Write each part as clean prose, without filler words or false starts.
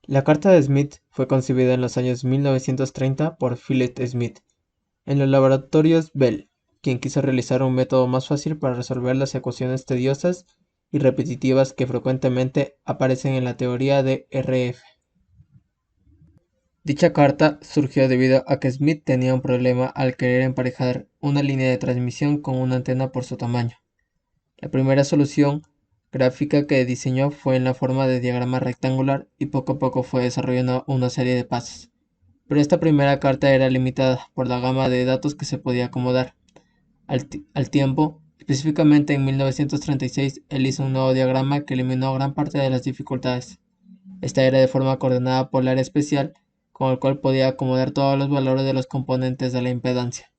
La carta de Smith fue concebida en los años 1930 por Philip Smith en los laboratorios Bell, quien quiso realizar un método más fácil para resolver las ecuaciones tediosas y repetitivas que frecuentemente aparecen en la teoría de RF. Dicha carta surgió debido a que Smith tenía un problema al querer emparejar una línea de transmisión con una antena por su tamaño. La primera solución gráfica que diseñó fue en la forma de diagrama rectangular y poco a poco fue desarrollando una serie de pasos. Pero esta primera carta era limitada por la gama de datos que se podía acomodar. Al tiempo, específicamente en 1936, él hizo un nuevo diagrama que eliminó gran parte de las dificultades. Esta era de forma coordenada polar especial, con el cual podía acomodar todos los valores de los componentes de la impedancia.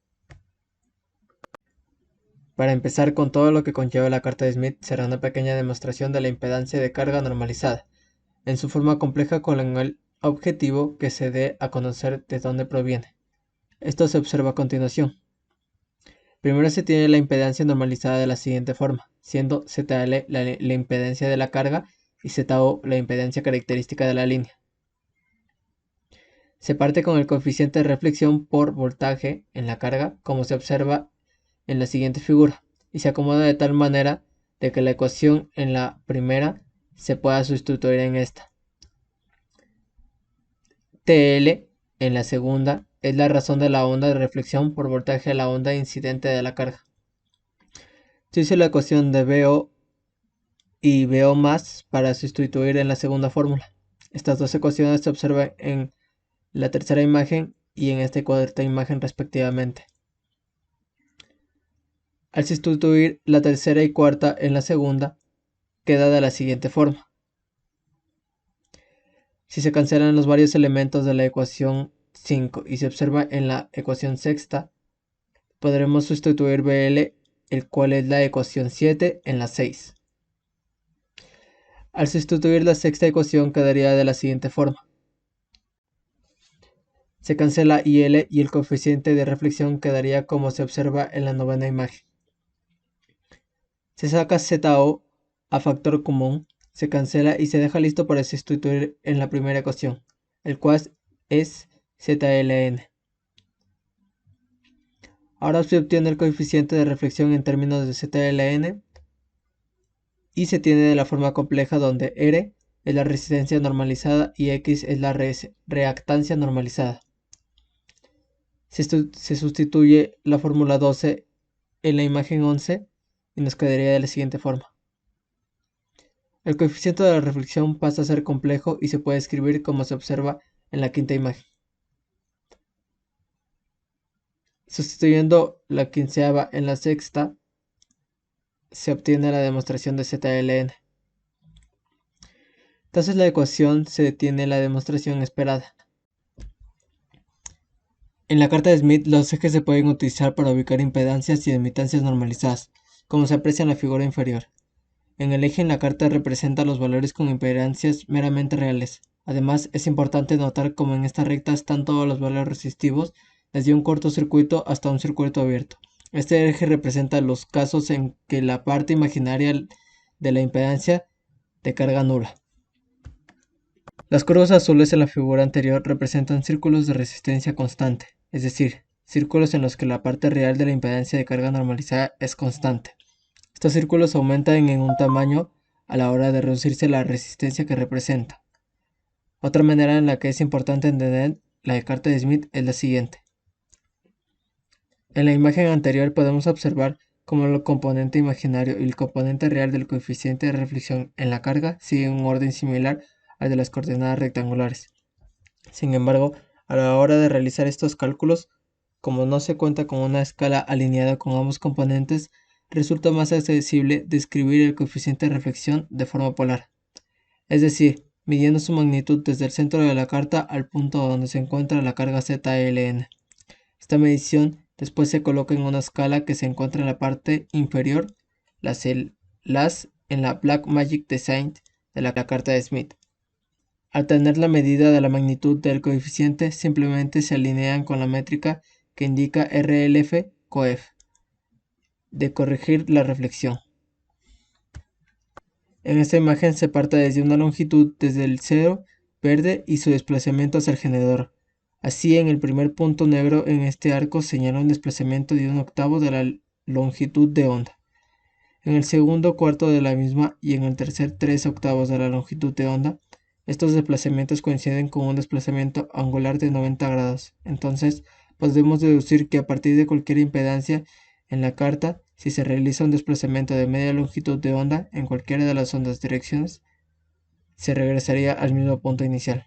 Para empezar con todo lo que conlleva la carta de Smith será una pequeña demostración de la impedancia de carga normalizada, en su forma compleja con el objetivo que se dé a conocer de dónde proviene. Esto se observa a continuación. Primero se tiene la impedancia normalizada de la siguiente forma, siendo ZL la impedancia de la carga y ZO la impedancia característica de la línea. Se parte con el coeficiente de reflexión por voltaje en la carga, como se observa en la siguiente figura, y se acomoda de tal manera de que la ecuación en la primera se pueda sustituir en esta. TL en la segunda es la razón de la onda de reflexión por voltaje de la onda incidente de la carga. Se hizo la ecuación de BO y BO más para sustituir en la segunda fórmula. Estas dos ecuaciones se observan en la tercera imagen y en esta cuarta imagen respectivamente. Al sustituir la tercera y cuarta en la segunda, queda de la siguiente forma. Si se cancelan los varios elementos de la ecuación 5 y se observa en la ecuación sexta, podremos sustituir BL, el cual es la ecuación 7, en la 6. Al sustituir la sexta ecuación quedaría de la siguiente forma. Se cancela IL y el coeficiente de reflexión quedaría como se observa en la novena imagen. Se saca ZO a factor común, se cancela y se deja listo para sustituir en la primera ecuación, el cual es ZLN. Ahora se obtiene el coeficiente de reflexión en términos de ZLN y se tiene de la forma compleja donde R es la resistencia normalizada y X es la reactancia normalizada. Se sustituye la fórmula 12 en la imagen 11 y nos quedaría de la siguiente forma. El coeficiente de la reflexión pasa a ser complejo y se puede escribir como se observa en la quinta imagen. Sustituyendo la quinceava en la sexta, se obtiene la demostración de ZLN. Entonces la ecuación se detiene la demostración esperada. En la carta de Smith, los ejes se pueden utilizar para ubicar impedancias y admitancias normalizadas, como se aprecia en la figura inferior. En el eje en la carta representa los valores con impedancias meramente reales. Además, es importante notar cómo en esta recta están todos los valores resistivos, desde un cortocircuito hasta un circuito abierto. Este eje representa los casos en que la parte imaginaria de la impedancia de carga nula. Las curvas azules en la figura anterior representan círculos de resistencia constante, es decir, círculos en los que la parte real de la impedancia de carga normalizada es constante. Estos círculos aumentan en un tamaño a la hora de reducirse la resistencia que representa. Otra manera en la que es importante entender la carta de Smith es la siguiente. En la imagen anterior podemos observar cómo el componente imaginario y el componente real del coeficiente de reflexión en la carga siguen un orden similar al de las coordenadas rectangulares. Sin embargo, a la hora de realizar estos cálculos, como no se cuenta con una escala alineada con ambos componentes, resulta más accesible describir el coeficiente de reflexión de forma polar, es decir, midiendo su magnitud desde el centro de la carta al punto donde se encuentra la carga ZLN. Esta medición después se coloca en una escala que se encuentra en la parte inferior, las en la Blackmagic Design de la carta de Smith. Al tener la medida de la magnitud del coeficiente, simplemente se alinean con la métrica que indica RLF coef de corregir la reflexión. En esta imagen se parte desde una longitud desde el 0 verde y su desplazamiento hacia el generador. Así, en el primer punto negro en este arco señala un desplazamiento de 1/8 de la longitud de onda. En el segundo cuarto de la misma y en el tercer 3/8 de la longitud de onda, estos desplazamientos coinciden con un desplazamiento angular de 90 grados. Entonces, podemos deducir que a partir de cualquier impedancia en la carta, si se realiza un desplazamiento de media longitud de onda en cualquiera de las ondas direcciones, se regresaría al mismo punto inicial.